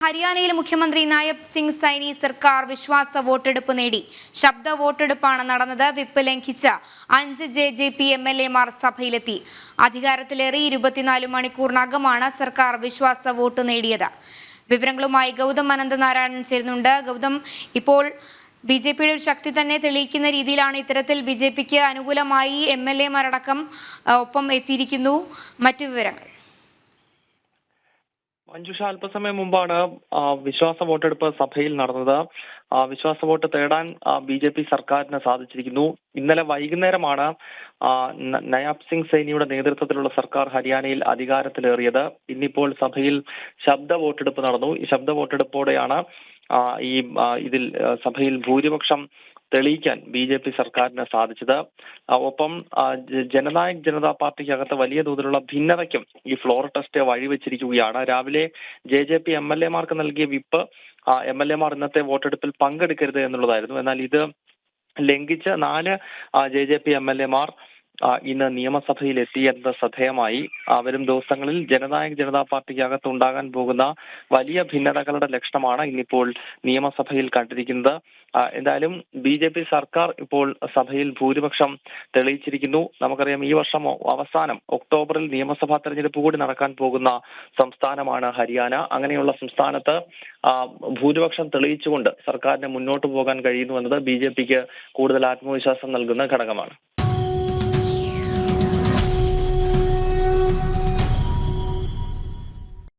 ഹരിയാനയിൽ മുഖ്യമന്ത്രി നായബ് സിംഗ് സൈനി സർക്കാർ വിശ്വാസ വോട്ടെടുപ്പ് നേടി. ശബ്ദ വോട്ടെടുപ്പാണ് നടന്നത്. Whip ലംഘിച്ച 5 JJP MLA-മാർ സഭയിലെത്തി. അധികാരത്തിലേറി 24 മണിക്കൂറിനകമാണ് സർക്കാർ വിശ്വാസ വോട്ട് നേടിയത്. വിവരങ്ങളുമായി ഗൗതം അനന്തനാരായണൻ ചേരുന്നുണ്ട്. ഗൗതം, ഇപ്പോൾ BJPയുടെ ഒരു ശക്തി തന്നെ തെളിയിക്കുന്ന രീതിയിലാണ് ഇത്തരത്തിൽ BJPക്ക് അനുകൂലമായി MLA-മാരടക്കം ഒപ്പം എത്തിയിരിക്കുന്നു. മറ്റു വിവരങ്ങൾ? മഞ്ജുഷ, അല്പസമയം മുമ്പാണ് വിശ്വാസ വോട്ടെടുപ്പ് സഭയിൽ നടന്നത്. വിശ്വാസ വോട്ട് തേടാൻ BJP സർക്കാരിന് സാധിച്ചിരിക്കുന്നു. ഇന്നലെ വൈകുന്നേരമാണ് നയാബ് സിംഗ് സൈനിയുടെ നേതൃത്വത്തിലുള്ള സർക്കാർ ഹരിയാനയിൽ അധികാരത്തിലേറിയത്. ഇന്നിപ്പോൾ സഭയിൽ ശബ്ദ വോട്ടെടുപ്പ് നടന്നു. ഈ ശബ്ദ വോട്ടെടുപ്പോടെയാണ് ഇതിൽ സഭയിൽ ഭൂരിപക്ഷം തെളിയിക്കാൻ BJP സർക്കാരിന് സാധിച്ചത്. ഒപ്പം ജനനായക് ജനതാ പാർട്ടിക്കകത്ത് വലിയ തോതിലുള്ള ഭിന്നതയ്ക്കും ഈ ഫ്ലോർ ടെസ്റ്റ് വഴിവെച്ചിരിക്കുകയാണ്. രാവിലെ JJP MLA-മാർക്ക് നൽകിയ വിപ്പ് MLA-മാർ ഇന്നത്തെ വോട്ടെടുപ്പിൽ പങ്കെടുക്കരുത് എന്നുള്ളതായിരുന്നു. എന്നാൽ ഇത് ലംഘിച്ച് 4 JJP MLA-മാർ ഇന്ന് നിയമസഭയിൽ എത്തിയെന്നത് ശ്രദ്ധേയമായി. വരും ദിവസങ്ങളിൽ ജനനായക് ജനതാ പാർട്ടിക്കകത്ത് ഉണ്ടാകാൻ പോകുന്ന വലിയ ഭിന്നതകളുടെ ലക്ഷണമാണ് ഇന്നിപ്പോൾ നിയമസഭയിൽ കണ്ടിരിക്കുന്നത്. എന്തായാലും BJP സർക്കാർ ഇപ്പോൾ സഭയിൽ ഭൂരിപക്ഷം തെളിയിച്ചിരിക്കുന്നു. നമുക്കറിയാം, ഈ വർഷം അവസാനം ഒക്ടോബറിൽ നിയമസഭാ തെരഞ്ഞെടുപ്പ് കൂടി നടക്കാൻ പോകുന്ന സംസ്ഥാനമാണ് ഹരിയാന. അങ്ങനെയുള്ള സംസ്ഥാനത്ത് ഭൂരിപക്ഷം തെളിയിച്ചുകൊണ്ട് സർക്കാരിന് മുന്നോട്ട് പോകാൻ കഴിയുന്നു എന്നത് BJPക്ക് കൂടുതൽ ആത്മവിശ്വാസം നൽകുന്ന ഘടകമാണ്.